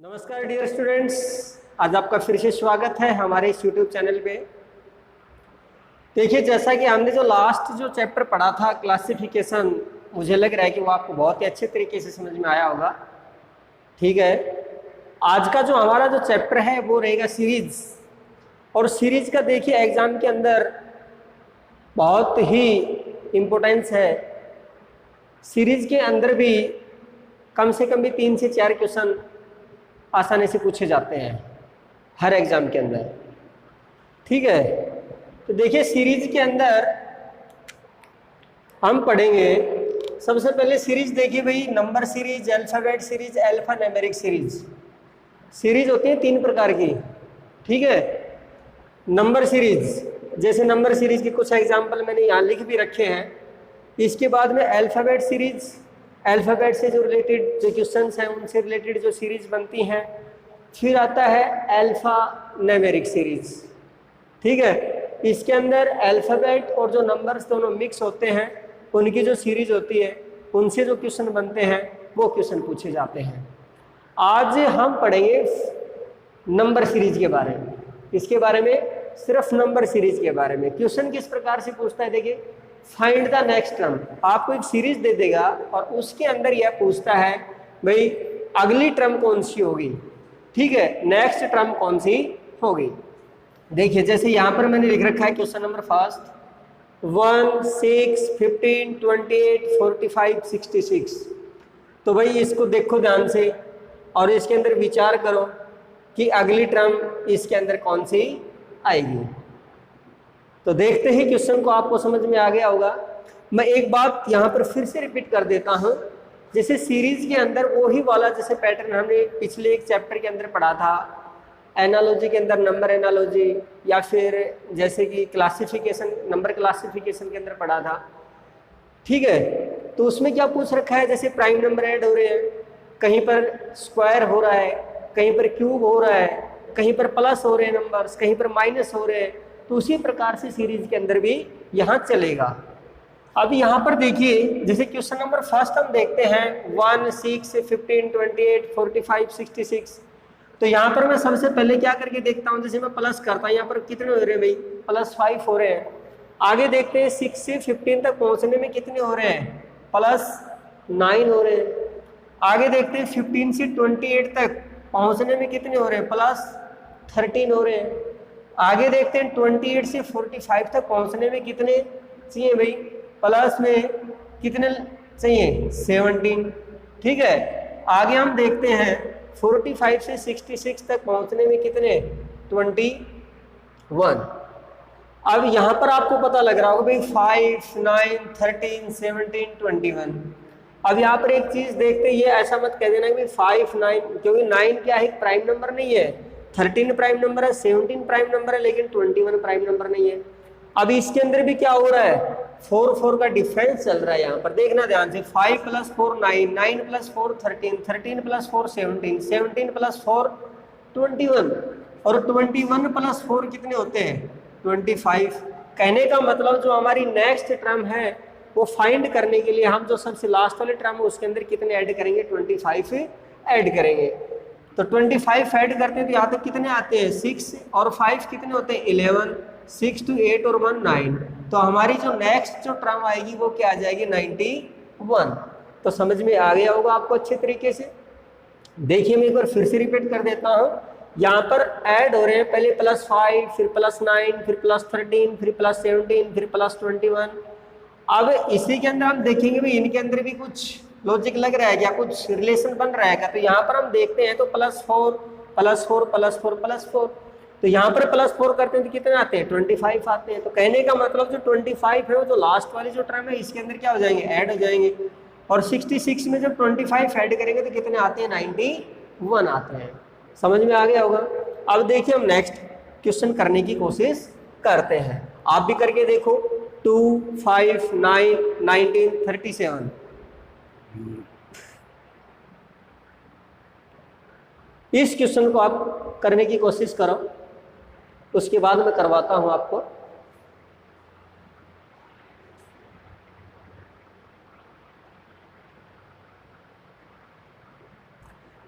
नमस्कार dear students, आज आपका फिर से स्वागत है हमारे इस यूट्यूब चैनल पे। देखिए, जैसा कि हमने जो लास्ट चैप्टर पढ़ा था क्लासिफिकेशन, मुझे लग रहा है कि वो आपको बहुत ही अच्छे तरीके से समझ में आया होगा। ठीक है, आज का जो हमारा चैप्टर है वो रहेगा सीरीज। और सीरीज का देखिए एग्जाम के अंदर बहुत ही इम्पोर्टेंस है। सीरीज के अंदर भी कम से कम भी 3 से 4 क्वेश्चन आसानी से पूछे जाते हैं हर एग्जाम के अंदर। ठीक है, तो देखिए सीरीज के अंदर हम पढ़ेंगे सबसे पहले सीरीज। देखिए भाई, number series, alphabet series, alpha numeric series. Series होती है 3 प्रकार की। ठीक है, नंबर सीरीज, जैसे नंबर सीरीज के कुछ एग्जाम्पल मैंने यहाँ लिख भी रखे हैं। इसके बाद में अल्फाबेट सीरीज, अल्फाबेट से जो रिलेटेड जो क्वेश्चंस हैं उनसे रिलेटेड जो सीरीज बनती हैं। फिर आता है अल्फा न्यूमेरिक सीरीज। ठीक है, इसके अंदर अल्फाबेट और जो नंबर्स दोनों मिक्स होते हैं उनकी जो सीरीज होती है, उनसे जो क्वेश्चन बनते हैं वो क्वेश्चन पूछे जाते हैं। आज हम पढ़ेंगे नंबर सीरीज के बारे में। इसके बारे में सिर्फ नंबर सीरीज के बारे में क्वेश्चन किस प्रकार से पूछता है। देखिए, फाइंड द नेक्स्ट टर्म। आपको एक सीरीज दे देगा और उसके अंदर यह पूछता है भाई अगली टर्म कौन सी होगी। ठीक है, नेक्स्ट टर्म कौन सी होगी। देखिए, जैसे यहां पर मैंने लिख रखा है क्वेश्चन नंबर फर्स्ट 1, 6, 15, 28, 45, 66। तो भाई इसको देखो ध्यान से और इसके अंदर विचार करो कि अगली टर्म इसके अंदर कौन सी आएगी। तो देखते ही क्वेश्चन को आपको समझ में आ गया होगा। मैं एक बात यहाँ पर फिर से रिपीट कर देता हूँ। जैसे सीरीज के अंदर वही वाला जैसे पैटर्न हमने पिछले एक चैप्टर के अंदर पढ़ा था, एनालॉजी के अंदर नंबर एनालॉजी, या फिर जैसे कि क्लासिफिकेशन, नंबर क्लासिफिकेशन के अंदर पढ़ा था। ठीक है, तो उसमें क्या पूछ रखा है, जैसे प्राइम नंबर ऐड हो रहे हैं, कहीं पर स्क्वायर हो रहा है, कहीं पर क्यूब हो रहा है, कहीं पर प्लस हो रहे हैं नंबर्स, कहीं पर माइनस हो रहे हैं। तो उसी प्रकार से सीरीज के अंदर भी यहाँ चलेगा। अब यहाँ पर देखिए, जैसे क्वेश्चन नंबर फर्स्ट हम देखते हैं 1, 6, 15, 28, 45, 66। तो यहाँ पर मैं सबसे पहले क्या करके देखता हूँ, जैसे मैं प्लस करता हूँ, यहाँ पर कितने हो रहे हैं भाई, +5 हो रहे हैं। आगे देखते हैं 6 से 15 तक पहुँचने में कितने हो रहे हैं, +9 हो रहे हैं। आगे देखते हैं 15 से 28 तक पहुँचने में कितने हो रहे हैं, +13 हो रहे हैं। आगे देखते हैं 28 से 45 तक पहुँचने में कितने चाहिए भाई, प्लस में कितने चाहिए, 17। ठीक है, आगे हम देखते हैं 45 से 66 तक पहुंचने में कितने, 21। अब यहां पर आपको पता लग रहा होगा भाई 5, 9, 13, 17, 21। अब यहाँ पर एक चीज देखते हैं, ये ऐसा मत कह देना कि 5, 9, क्योंकि 9 क्या है, प्राइम नंबर नहीं है। 13 प्राइम नंबर है, 17 प्राइम नंबर है, लेकिन 21 प्राइम नंबर नहीं है। अब इसके अंदर भी क्या हो रहा है, 4 का डिफरेंस चल रहा है। यहाँ पर देखना ध्यान से, 5 + 4 9, 9 + 4 13, 13 + 4 17, 17 + 4 21, और 21 + 4 कितने होते हैं, 25। कहने का मतलब जो हमारी नेक्स्ट टर्म है वो फाइंड करने के लिए हम जो सबसे लास्ट वाले टर्म है उसके अंदर कितने ऐड करेंगे, 25 ऐड करेंगे। तो 25 ऐड करते हैं तो यहाँ तक कितने आते हैं, 6 और 5 कितने होते हैं, 11, 6 to 8 और 1 9। तो हमारी जो नेक्स्ट जो टर्म आएगी वो क्या आ जाएगी, 91। तो समझ में आ गया होगा आपको अच्छे तरीके से। देखिए, मैं एक बार फिर से रिपीट कर देता हूँ। यहाँ पर ऐड हो रहे हैं, पहले +5, फिर +9, फिर +13, फिर +17, फिर +21। अब इसी के अंदर हम देखेंगे भी इनके अंदर भी कुछ लॉजिक लग रहा है क्या, कुछ रिलेशन बन रहा है क्या। तो यहाँ पर हम देखते हैं तो +4 +4 +4 +4। तो यहाँ पर +4 करते हैं तो कितने आते हैं, 25 आते हैं। तो कहने का मतलब जो 25 है वो जो लास्ट वाली जो टर्म है इसके अंदर क्या हो जाएंगे, ऐड हो जाएंगे। और 66 में जब 25 ऐड करेंगे तो कितने आते हैं, 91 आते हैं। समझ में आ गया होगा। अब देखिए, हम नेक्स्ट क्वेश्चन करने की कोशिश करते हैं, आप भी करके देखो। 2, 5, 9, 19, 37। इस क्वेश्चन को आप करने की कोशिश करो, उसके बाद मैं करवाता हूं आपको।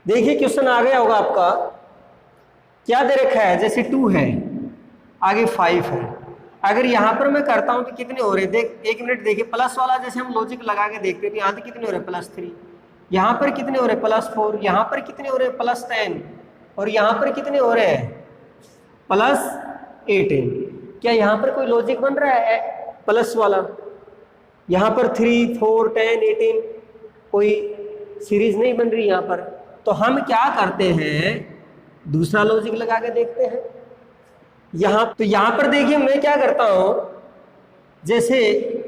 देखिए क्वेश्चन आ गया होगा आपका, क्या दे रखा है, जैसे 2 है, आगे 5 है। अगर यहाँ पर मैं करता हूँ तो कितने हो रहे, देख 1 मिनट देखिए, प्लस वाला जैसे हम लॉजिक लगा के देखते थे, यहाँ पे कितने हो रहे +3, यहाँ पर कितने हो रहे +4, यहाँ पर कितने हो रहे +10, और यहाँ पर कितने हो रहे हैं +18। क्या यहाँ पर कोई लॉजिक बन रहा है प्लस वाला? यहाँ पर 3, 4, 10, 18 कोई सीरीज नहीं बन रही यहाँ पर। तो हम क्या करते हैं, दूसरा लॉजिक लगा के देखते हैं। यहाँ तो यहाँ पर देखिए मैं क्या करता हूँ, जैसे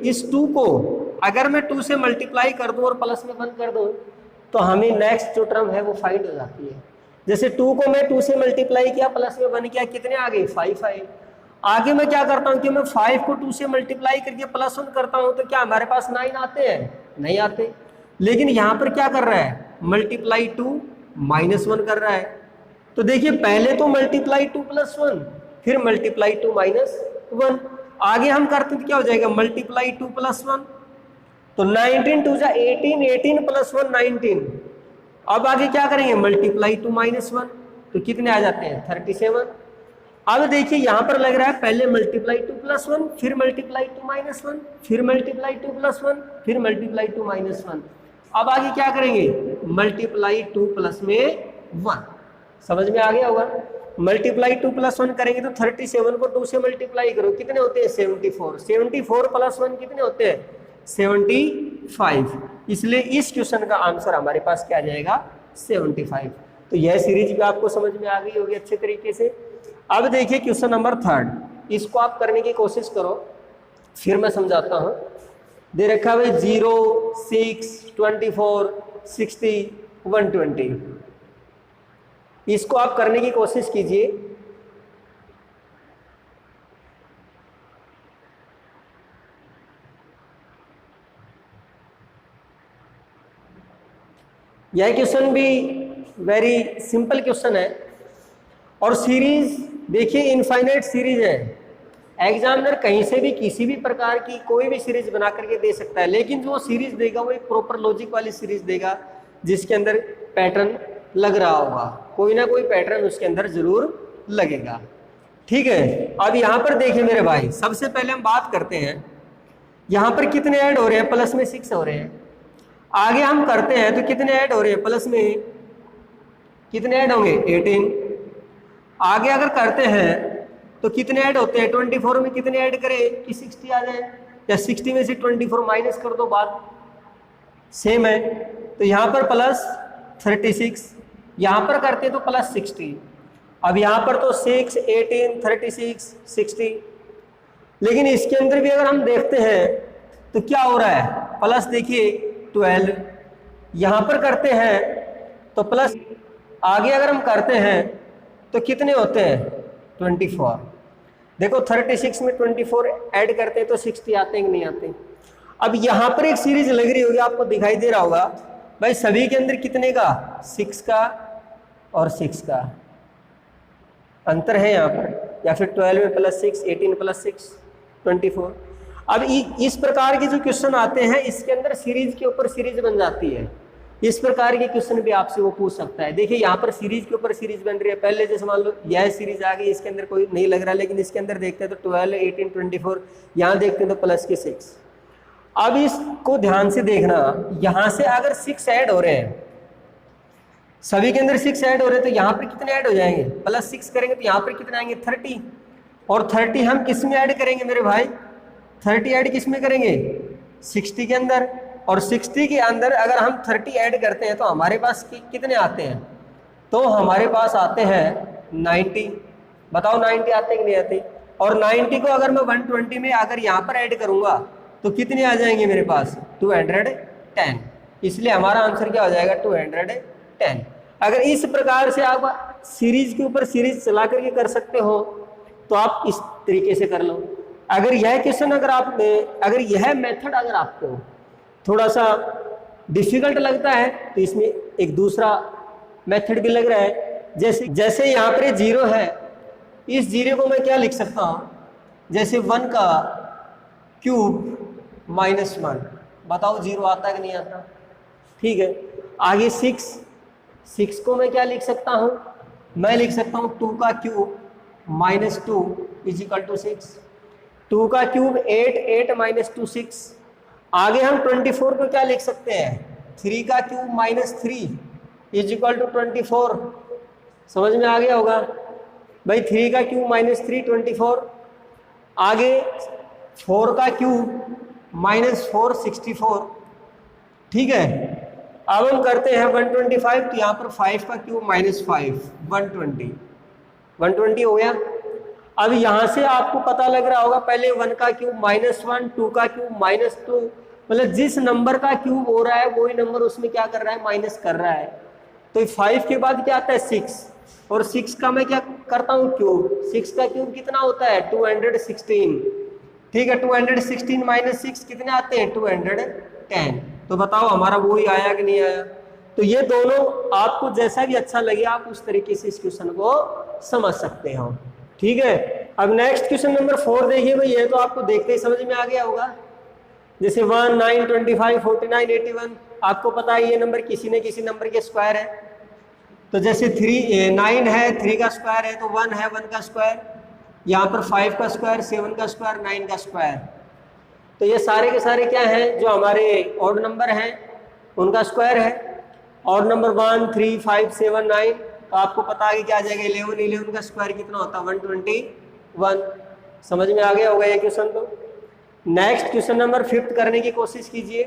इस 2 को अगर मैं 2 से मल्टीप्लाई कर दूं और प्लस में बंद कर दूं तो हमें नेक्स्ट जो टर्म है वो फाइंड हो जाती है। जैसे 2 को मैं 2 से मल्टीप्लाई किया, प्लस में बन किया, कितने आ गए 5 आए। आगे मैं क्या करता हूँ कि मैं 5 को 2 से मल्टीप्लाई करके +1 करता हूँ, तो क्या हमारे पास 9 आते हैं? नहीं आते। लेकिन यहाँ पर क्या कर रहा है, मल्टीप्लाई 2 -1 कर रहा है। तो देखिए पहले तो मल्टीप्लाई 2 + 1, फिर मल्टीप्लाई 2 -1, आगे हम करते हैं तो क्या हो जाएगा, मल्टीप्लाई 2 + 1, तो 19 2 जा 18, 18 + 1 19। अब आगे क्या करेंगे, मल्टीप्लाई 2 -1, तो कितने आ जाते हैं 37। अब देखिए यहाँ पर लग रहा है पहले मल्टीप्लाई 2 + 1, फिर मल्टीप्लाई 2 -1, फिर मल्टीप्लाई 2 + 1, फिर मल्टीप्लाई 2 -1। अब आगे क्या करेंगे, मल्टीप्लाई 2 + में 1। समझ में आ गया होगा। मल्टीप्लाई 2 + 1 करेंगे तो 37 को 2 से मल्टीप्लाई करो, कितने होते हैं 74। 74 + 1 कितने होते हैं 75। इसलिए इस क्वेश्चन का आंसर हमारे पास क्या आ जाएगा 75। तो यह सीरीज भी आपको समझ में आ गई होगी अच्छे तरीके से। अब देखिए क्वेश्चन नंबर 3, इसको आप करने की कोशिश करो, फिर मैं समझाता हूं। दे रखा है 0, 6, 24, 60, 120। इसको आप करने की कोशिश कीजिए। यह क्वेश्चन भी वेरी सिंपल क्वेश्चन है, और सीरीज देखिए इनफाइनाइट सीरीज है। एग्जामिनर कहीं से भी किसी भी प्रकार की कोई भी सीरीज बना करके दे सकता है, लेकिन जो सीरीज देगा वो एक प्रॉपर लॉजिक वाली सीरीज देगा, जिसके अंदर पैटर्न लग रहा होगा, कोई ना कोई पैटर्न उसके अंदर जरूर लगेगा। ठीक है, अब यहाँ पर देखिए मेरे भाई, सबसे पहले हम बात करते हैं यहाँ पर कितने ऐड हो रहे हैं, प्लस में 6 हो रहे हैं। आगे हम करते हैं तो कितने ऐड हो रहे हैं, प्लस में कितने ऐड होंगे 18। आगे अगर करते हैं तो कितने ऐड होते हैं, 24 में कितने ऐड करें कि 60 आ जाए, या 60 में से 24 माइनस कर दो, बात सेम है। तो यहाँ पर +36, यहाँ पर करते हैं तो +60। अब यहाँ पर तो 6, 18, 36, 60, लेकिन इसके अंदर भी अगर हम देखते हैं तो क्या हो रहा है, प्लस देखिए 12, यहाँ पर करते हैं तो प्लस, आगे अगर हम करते हैं तो कितने होते हैं 24। देखो 36 में 24 ऐड करते हैं तो 60 आते हैं कि नहीं आते। अब यहाँ पर एक सीरीज लग रही होगी, आपको दिखाई दे रहा होगा भाई, सभी के अंदर कितने का 6 का और 6 का अंतर है यहाँ पर, या फिर 12 में +6, 18 + 6, 24। अब इस प्रकार के जो क्वेश्चन आते हैं इसके अंदर सीरीज के ऊपर सीरीज बन जाती है। इस प्रकार के क्वेश्चन भी आपसे वो पूछ सकता है। देखिए यहाँ पर सीरीज के ऊपर सीरीज बन रही है, पहले जैसे मान लो यह सीरीज आ गई, इसके अंदर कोई नहीं लग रहा, लेकिन इसके अंदर देखते हैं तो 12, 18, 24, यहाँ देखते हैं तो +6। अब इसको ध्यान से देखना, यहाँ से अगर 6 ऐड हो रहे हैं, सभी के अंदर 6 ऐड हो रहे हैं, तो यहाँ पर कितने ऐड हो जाएंगे, +6 करेंगे तो यहाँ पर कितने आएंगे 30। और 30 हम किस में ऐड करेंगे मेरे भाई, 30 ऐड किस में करेंगे 60 के अंदर, और 60 के अंदर अगर हम 30 ऐड करते हैं तो हमारे पास कितने आते हैं, तो हमारे पास आते हैं 90। बताओ 90 आते हैं कि नहीं आते। और 90 को अगर मैं 120 में अगर यहाँ पर ऐड करूँगा तो कितने आ जाएंगे मेरे पास 210। इसलिए हमारा आंसर क्या हो जाएगा 210। अगर इस प्रकार से आप सीरीज के ऊपर सीरीज चला करके कर सकते हो तो आप इस तरीके से कर लो। अगर यह क्वेश्चन अगर यह मेथड अगर आपको थोड़ा सा डिफिकल्ट लगता है तो इसमें एक दूसरा मेथड भी लग रहा है। जैसे यहाँ पर 0 है, इस 0 को मैं क्या लिख सकता हूँ, जैसे 1 का क्यूब -1। बताओ 0 आता है कि नहीं आता। ठीक है, आगे 6 6 को मैं क्या लिख सकता हूँ, मैं लिख सकता हूँ 2 का cube minus 2 is equal to 6। 2 का क्यूब 8, 8 माइनस 2 6। आगे हम 24 को क्या लिख सकते हैं, 3 का cube minus 3 is equal to 24। समझ में आ गया होगा भाई, 3 का क्यूब माइनस 3 24। आगे 4 का क्यूब माइनस 4 64। ठीक है, अब हम करते हैं 125, तो यहाँ पर 5 का क्यूब माइनस 5 120 120 हो गया। अब यहाँ से आपको पता लग रहा होगा, पहले 1 का क्यूब माइनस 1, 2 का क्यूब माइनस 2, मतलब जिस नंबर का क्यूब हो रहा है वही नंबर उसमें क्या कर रहा है, माइनस कर रहा है। तो 5 के बाद क्या आता है 6, और 6 का मैं क्या करता हूँ क्यूब। 6 का क्यूब कितना होता है 216। ठीक है, 216 माइनस 6 कितने आते हैं 210। तो बताओ हमारा वो ही आया कि नहीं आया। तो ये दोनों आपको जैसा भी अच्छा लगे आप उस तरीके से इस क्वेश्चन को समझ सकते हो। ठीक है, अब नेक्स्ट क्वेश्चन नंबर 4 देखिए भाई, ये तो आपको देखते ही समझ में आ गया होगा। जैसे 1 9 25 49 81, आपको पता है ये नंबर किसी न किसी नंबर के स्क्वायर है। तो जैसे 9 है 3 का स्क्वायर है, तो 1 है 1 का स्क्वायर, यहाँ पर 5 का स्क्वायर, 7 का स्क्वायर, 9 का स्क्वायर। तो ये सारे के सारे क्या हैं, जो हमारे ऑड नंबर हैं उनका स्क्वायर है। ऑड नंबर 1 3 5 7 9, तो आपको पता है कि क्या आ जाएगा 11। 11 का स्क्वायर कितना होता है 121। समझ में आ गया होगा ये क्वेश्चन। तो नेक्स्ट क्वेश्चन नंबर 5 करने की कोशिश कीजिए।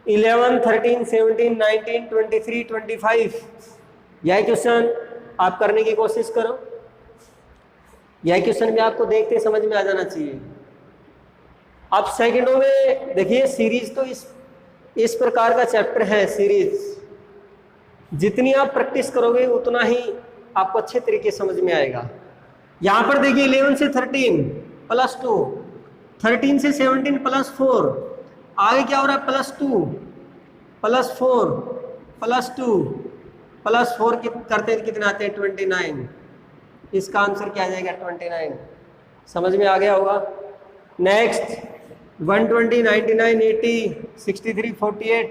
11 13 17 19 23 25, यह क्वेश्चन आप करने की कोशिश करो। यह क्वेश्चन भी आपको देखते समझ में आ जाना चाहिए। अब सेकंडों में देखिए, सीरीज तो इस प्रकार का चैप्टर है। सीरीज जितनी आप प्रैक्टिस करोगे उतना ही आपको अच्छे तरीके से समझ में आएगा। यहाँ पर देखिए 11 से 13 प्लस 2, 13 से 17 प्लस 4, आगे क्या हो रहा है प्लस 2 प्लस 4 प्लस 2 प्लस 4 करते कितने आते हैं 29। इसका आंसर क्या आ जाएगा 29। समझ में आ गया होगा। नेक्स्ट 120 99 80 63 48,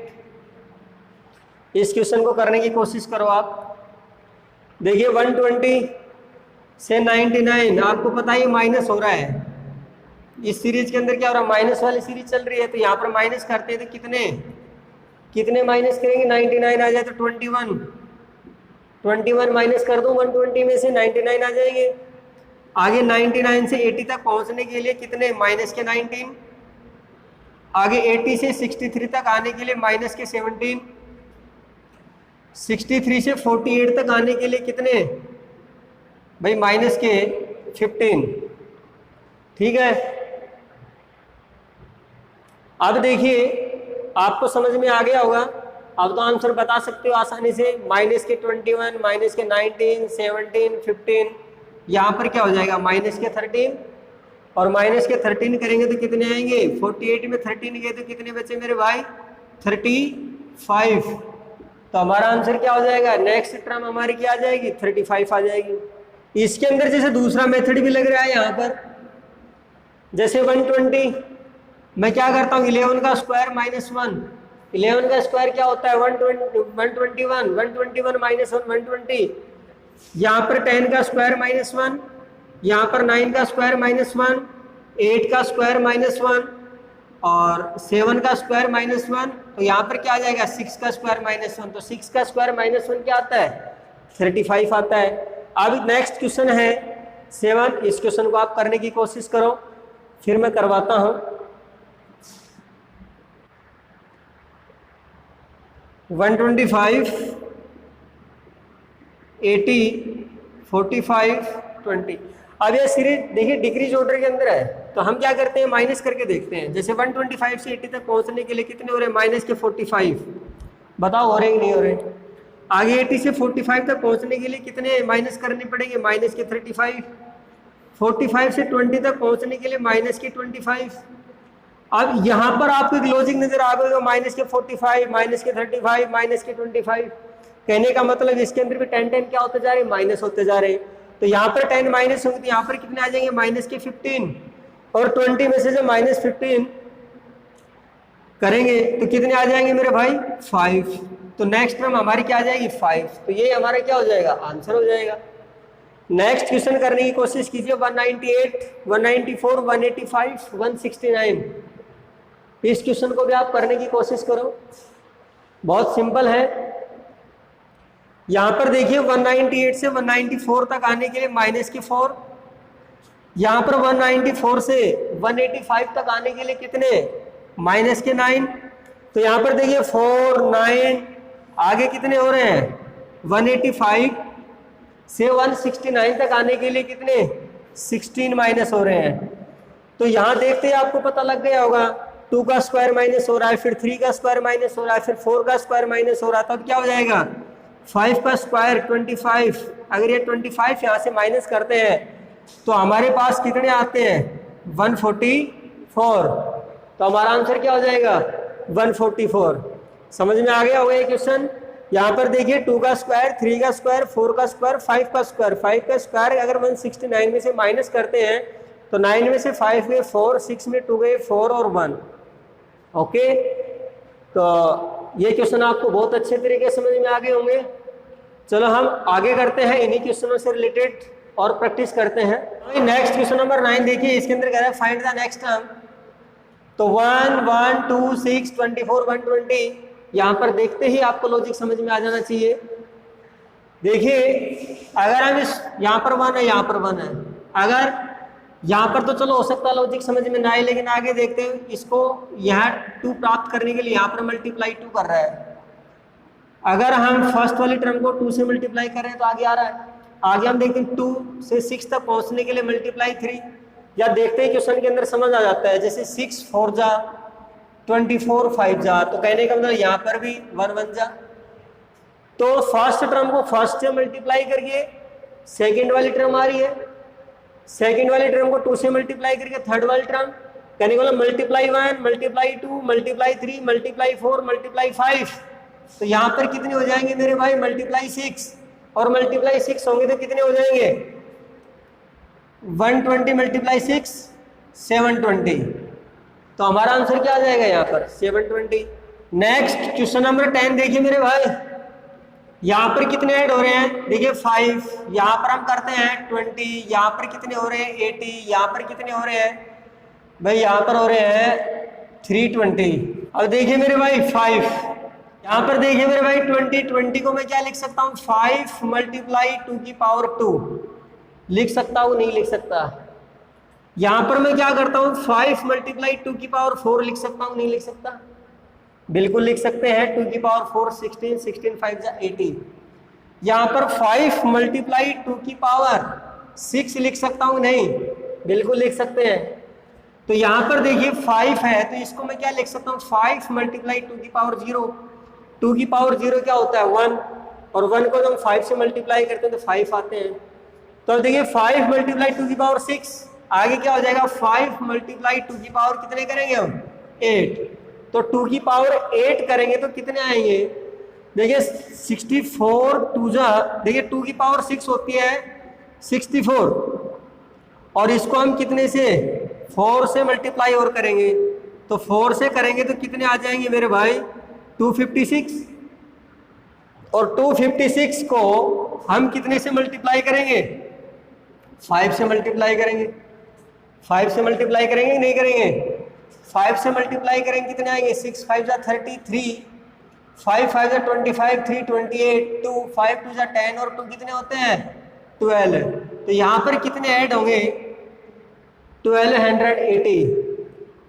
इस क्वेश्चन को करने की कोशिश करो आप। देखिए 120 से 99, आपको पता ही माइनस हो रहा है। इस सीरीज के अंदर क्या हो रहा है, माइनस वाली सीरीज चल रही है। तो यहाँ पर माइनस करते हैं तो कितने माइनस करेंगे, 99 आ जाए तो 21 माइनस कर दो 120 में से 99 आ जाएंगे। आगे 99 से 80 तक पहुंचने के लिए कितने, माइनस के 19। आगे 80 से 63 तक आने के लिए माइनस के 17। 63 से 48 तक आने के लिए कितने भाई, माइनस के 15। ठीक है, अब देखिए आपको समझ में आ गया होगा। अब तो आंसर बता सकते हो आसानी से। माइनस के 21, माइनस के 19, 17, 15, यहाँ पर क्या हो जाएगा माइनस के 13, और माइनस के 13 करेंगे तो कितने आएंगे, 48 में 13 गए तो कितने बचे मेरे भाई 35। तो हमारा आंसर क्या हो जाएगा, नेक्स्ट टर्म हमारी क्या आ जाएगी 35 आ जाएगी। इसके अंदर जैसे दूसरा मेथड भी लग रहा है यहाँ पर, जैसे 120 मैं क्या करता हूँ 11 का स्क्वायर माइनस 1, 11 का स्क्वायर क्या होता है 121 माइनस 1 120। यहाँ पर 10 का स्क्वायर माइनस 1, यहाँ पर 9 का स्क्वायर माइनस 1, 8 का स्क्वायर माइनस 1 और 7 का स्क्वायर माइनस 1। तो यहाँ पर क्या आ जाएगा 6 का स्क्वायर माइनस 1। तो 6 का स्क्वायर माइनस 1 क्या आता है 35 आता है। अब नेक्स्ट क्वेश्चन है 7, इस क्वेश्चन को आप करने की कोशिश करो, फिर मैं करवाता हूँ। 125 80 45 20। अब यह सीरीज देखिए डिक्रीज ऑर्डर के अंदर है, तो हम क्या करते हैं माइनस करके देखते हैं। जैसे 125 से 80 तक पहुंचने के लिए कितने हो रहे हैं, माइनस के 45। बताओ हो रहे कि नहीं हो रहे। आगे 80 से 45 तक पहुंचने के लिए कितने माइनस करने पड़ेंगे, माइनस के 35। 45 से 20 तक पहुंचने के लिए माइनस के 25। अब यहाँ पर आपको एक लॉजिक नजर आ गया, माइनस के 45 माइनस के 35 माइनस के 25। कहने का मतलब इसके अंदर भी 10 क्या होते जा रहे हैं, माइनस होते जा रहे हैं। तो यहाँ पर 10 माइनस होंगे तो यहाँ पर कितने आ जाएंगे, माइनस के 15। और 20 में से जब माइनस 15 करेंगे तो कितने आ जाएंगे मेरे भाई 5। तो नेक्स्ट टर्म हमारी क्या आ जाएगी 5, तो ये हमारा क्या हो जाएगा आंसर हो जाएगा। नेक्स्ट क्वेश्चन करने की कोशिश कीजिए 198, 194, 185, 169। इस क्वेश्चन को भी आप करने की कोशिश करो, बहुत सिंपल है। यहां पर देखिए 198 से 194 तक आने के लिए माइनस के 4, यहां पर 194 से 185 तक आने के लिए कितने माइनस के 9। तो यहां पर देखिए 4 9 आगे कितने हो रहे हैं 185 से 169 तक आने के लिए कितने 16 माइनस हो रहे हैं। तो यहां देखते ही आपको पता लग गया होगा 2 का स्क्वायर माइनस हो रहा है, फिर 3 का स्क्वायर माइनस हो रहा है, फिर 4 का स्क्वायर माइनस हो रहा है, तब क्या हो जाएगा 5 का स्क्वायर 25। अगर ये 25 यहाँ से माइनस करते हैं तो हमारे पास कितने आते हैं 144। तो हमारा आंसर क्या हो जाएगा 144। समझ में आ गया होगा ये क्वेश्चन। यहाँ पर देखिए 2 का स्क्वायर, 3 का स्क्वायर, 4 का स्क्वायर, 5 का स्क्वायर। 5 का स्क्वायर अगर 169 में से माइनस करते हैं तो 9 में से 5 गए 4, 6 में 2 गए 4 और 1। ओके, तो ये क्वेश्चन आपको बहुत अच्छे तरीके से समझ में आ गए होंगे। चलो हम आगे करते हैं इन्हीं क्वेश्चनों से रिलेटेड और प्रैक्टिस करते हैं। नेक्स्ट क्वेश्चन नंबर 9 देखिए, इसके अंदर कह रहा है फाइंड द नेक्स्ट टर्म। तो 1 1 2 6 24 120, यहाँ पर देखते ही आपको लॉजिक समझ में आ जाना चाहिए। देखिए अगर हम इस यहाँ पर 1 है, यहाँ पर 1 है, अगर यहाँ पर तो चलो हो सकता है लॉजिक समझ में ना आए, लेकिन आगे देखते हैं इसको यहाँ 2 प्राप्त करने के लिए यहाँ पर मल्टीप्लाई 2 कर रहा है। अगर हम फर्स्ट वाली टर्म को 2 से मल्टीप्लाई कर रहे हैं तो आगे आ रहा है। आगे हम देखते हैं 2 से 6 तक पहुंचने के लिए मल्टीप्लाई 3, या देखते हैं क्वेश्चन के अंदर समझ आ जाता है, जैसे 6 4 जा 24 5 जा, तो कहने का मतलब यहाँ पर भी 1 1 जा। तो फर्स्ट टर्म को फर्स्ट से मल्टीप्लाई करके सेकेंड वाली टर्म आ रही है, सेकेंड वाली टर्म को 2 से मल्टीप्लाई करके थर्ड वाली टर्म, कहने का मतलब multiply 1 multiply 2 multiply 3 multiply 4 multiply 5। तो यहाँ पर कितने हो जाएंगे मेरे भाई मल्टीप्लाई 6, और मल्टीप्लाई 6 होंगे तो कितने हो जाएंगे 120 मल्टीप्लाई 6 720। तो हमारा आंसर क्या आ जाएगा यहाँ पर 720। नेक्स्ट क्वेश्चन नंबर 10 देखिए मेरे भाई, यहाँ पर कितने ऐड हो रहे हैं, देखिए 5, यहाँ पर हम करते हैं 20, यहाँ पर कितने हो रहे हैं 80, यहाँ पर कितने हो रहे हैं भाई, यहाँ पर हो रहे हैं 320। अब देखिए मेरे भाई 5, यहाँ पर देखिए मेरे भाई 20 को मैं क्या लिख सकता हूँ 5 मल्टीप्लाई 2 की पावर 2 लिख सकता हूँ, नहीं लिख सकता। यहाँ पर मैं क्या करता हूँ 5 मल्टीप्लाई 2 की पावर 4 लिख सकता हूँ, नहीं लिख सकता, बिल्कुल लिख सकते हैं। 2 की पावर 4 16, 16 5 जा 18। यहाँ पर 5 मल्टीप्लाई 2 की पावर 6 लिख सकता हूँ, नहीं, बिल्कुल लिख सकते हैं। तो यहाँ पर देखिए 5 है तो इसको मैं क्या लिख सकता हूँ 5 मल्टीप्लाई 2 की पावर 0। 2 की पावर 0 क्या होता है 1, और 1 को जब हम 5 से मल्टीप्लाई करते हैं तो 5 आते हैं। तो अब देखिए 5 मल्टीप्लाई 2 की पावर 6, आगे क्या हो जाएगा 5 मल्टीप्लाई 2 की पावर कितने करेंगे हम 8। तो 2 की पावर 8 करेंगे तो कितने आएंगे, देखिए 64 2 जा, देखिए 2 की पावर 6 होती है 64, और इसको हम कितने से 4 से मल्टीप्लाई और करेंगे, तो 4 से करेंगे तो कितने आ जाएंगे मेरे भाई 256, और 256 को हम कितने से मल्टीप्लाई करेंगे 5 से मल्टीप्लाई करेंगे। 5 से मल्टीप्लाई करेंगे नहीं करेंगे, 5 से मल्टीप्लाई करेंगे कितने आएंगे 6 5 जा 33, 5 5 जा 25, 3 28, 2 5 2 जा 10, और 2 कितने होते हैं 12। तो यहाँ पर कितने ऐड होंगे 1280,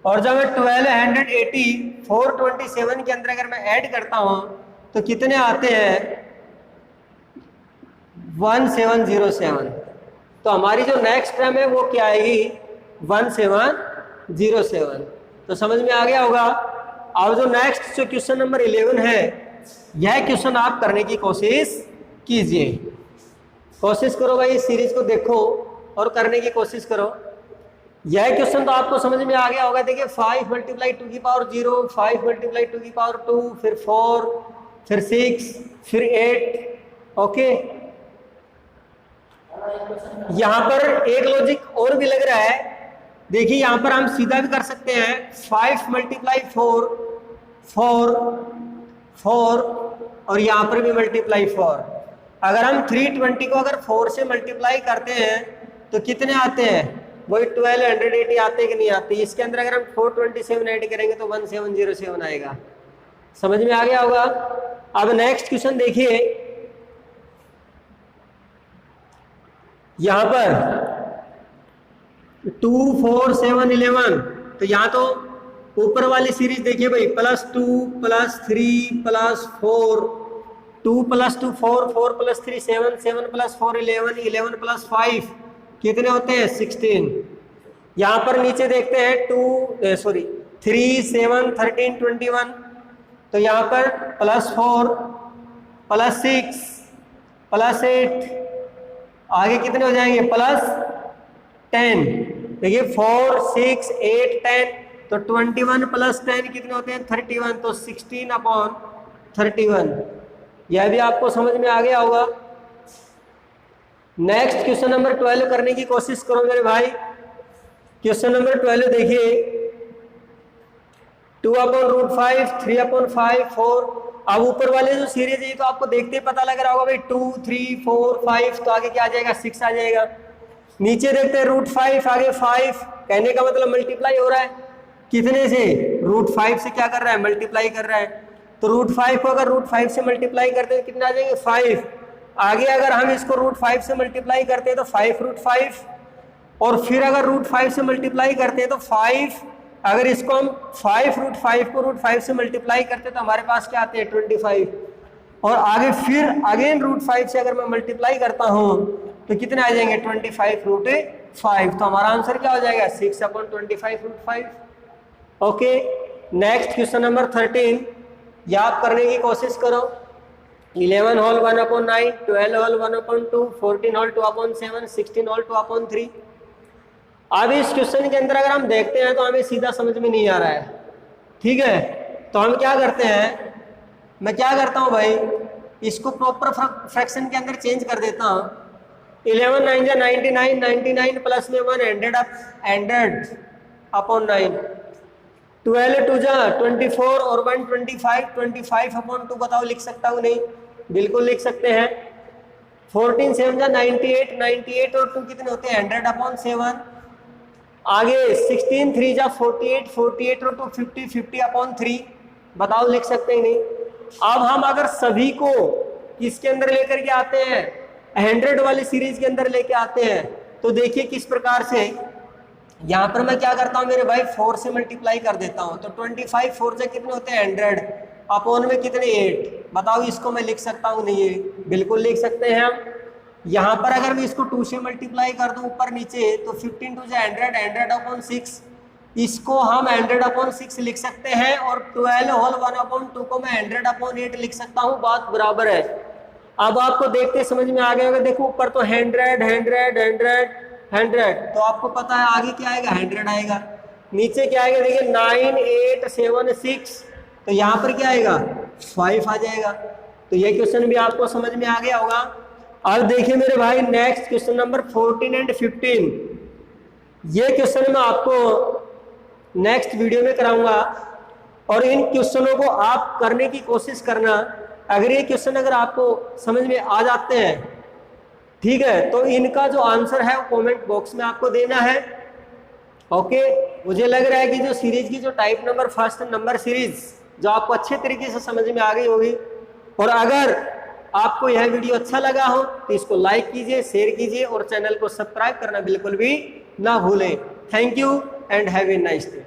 और जब मैं 1280 427 के अंदर अगर मैं ऐड करता हूँ तो कितने आते हैं 1707। तो हमारी जो नेक्स्ट टर्म है वो क्या आएगी 1707। तो समझ में आ गया होगा। और जो नेक्स्ट जो क्वेश्चन नंबर 11 है, यह क्वेश्चन आप करने की कोशिश कीजिए। कोशिश करो भाई, इस सीरीज को देखो और करने की कोशिश करो। यह क्वेश्चन तो आपको समझ में आ गया होगा। देखिए 5 मल्टीप्लाई 2 की पावर 0, 5 मल्टीप्लाई 2 की पावर 2, फिर 4, फिर 6, फिर 8। ओके, यहां पर एक लॉजिक और भी लग रहा है। देखिए यहां पर हम सीधा भी कर सकते हैं 5 मल्टीप्लाई 4 4, 4 और यहाँ पर भी मल्टीप्लाई 4। अगर हम 320 को अगर 4 से मल्टीप्लाई करते हैं तो कितने आते हैं, वही 1280 आते कि नहीं आते। इसके अंदर अगर हम 427 ऐड करेंगे तो 1707 आएगा। समझ में आ गया होगा। अब नेक्स्ट क्वेश्चन देखिए, यहां पर 2 4 7 11, तो यहां तो ऊपर वाली सीरीज देखिए भाई, +2 +3 +4, 2 + 2 4, 4 + 3 7, 7 + 4 11, 11 + 5 कितने होते हैं 16। यहां पर नीचे देखते हैं 3 7 13 21, तो यहां पर +4 +6 +8, आगे कितने हो जाएंगे +10। देखिए 4 6 8 10, तो 21 + 10 कितने होते हैं 31, तो 16/31। यह भी आपको समझ में आ गया होगा। नेक्स्ट क्वेश्चन नंबर 12 करने की कोशिश करो मेरे भाई। क्वेश्चन नंबर 12 देखिए, 2/√5 3/5 4। अब ऊपर वाले जो सीरीज है तो आपको देखते ही पता लग रहा होगा भाई 2 3 4 5, तो आगे क्या आ जाएगा 6 आ जाएगा। नीचे देखते हैं √5, आगे 5, कहने का मतलब मल्टीप्लाई हो रहा है कितने से, √5 से क्या कर रहा है मल्टीप्लाई कर रहा है। तो √5 को अगर √5 से मल्टीप्लाई करते हैं कितना आ जाएंगे 5। आगे अगर हम इसको √5 से मल्टीप्लाई करते हैं तो 5√5, और फिर अगर √5 से मल्टीप्लाई करते हैं तो 5, अगर इसको हम 5√5 को √5 से मल्टीप्लाई करते हैं तो हमारे पास क्या आते हैं 25, और आगे फिर अगेन √5 से अगर मैं मल्टीप्लाई करता हूं तो कितने आ जाएंगे 25√5। तो हमारा आंसर क्या हो जाएगा 6/25√5। ओके, नेक्स्ट क्वेश्चन नंबर 13 याद करने की कोशिश करो। 11 होल 1/9, 12 होल 1/2, 14 होल 2/7, 16 होल 2/3। अब इस क्वेश्चन के अंदर अगर हम देखते हैं तो हमें सीधा समझ में नहीं आ रहा है, ठीक है। तो हम क्या करते हैं, मैं क्या करता हूं भाई, इसको प्रॉपर फ्रैक्शन के अंदर चेंज कर देता हूं। 11 9 जा 99, 99 प्लस में 1 100/9, 12 2 जा 24 और 1 25, 25/2 बताओ लिख सकता हूँ नहीं, बिल्कुल लिख सकते हैं। 14 7 जा 98, 98 और 2 कितने होते हैं 100/7। आगे 16 3 जा 48, 48 और 2 50, 50/3 बताओ लिख सकते हैं नहीं। अब हम अगर सभी को किसके अंदर लेकर के आते हैं 100 वाली सीरीज के अंदर लेके आते हैं, तो देखिए किस प्रकार से। यहाँ पर मैं क्या करता हूँ मेरे भाई 4 से मल्टीप्लाई कर देता हूँ, तो 25 4 से कितने होते हैं 100/, में कितने 8, बताओ इसको मैं लिख सकता हूँ नहीं, ये बिल्कुल लिख सकते हैं हम। यहाँ पर अगर मैं इसको 2 से मल्टीप्लाई कर दूं ऊपर नीचे, तो 15 2 जा 100, 100/6, इसको हम 100/6 लिख सकते हैं, और 12 होल 1/2 को मैं 100/8 लिख सकता हूँ, बात बराबर है। अब आपको देखते समझ में आ गया होगा। देखो ऊपर तो 100 100 100 100, तो आपको पता है आगे क्या आएगा 100 आएगा। नीचे क्या आएगा देखिए 9 8 7 6, तो यहाँ पर क्या आएगा 5 आ जाएगा। तो ये क्वेश्चन भी आपको समझ में आ गया होगा। अब देखिए मेरे भाई नेक्स्ट क्वेश्चन नंबर 14 एंड 15, ये क्वेश्चन मैं आपको नेक्स्ट वीडियो में कराऊंगा, और इन क्वेश्चनों को आप करने की कोशिश करना। अगर ये क्वेश्चन अगर आपको समझ में आ जाते हैं, ठीक है, तो इनका जो आंसर है वो कमेंट बॉक्स में आपको देना है। ओके, मुझे लग रहा है कि जो सीरीज की जो type number first number series जो आपको अच्छे तरीके से समझ में आ गई होगी। और अगर आपको यह वीडियो अच्छा लगा हो तो इसको लाइक कीजिए, शेयर कीजिए, और चैनल को सब्सक्राइब करना बिल्कुल भी ना भूलें। Thank you and have a nice day.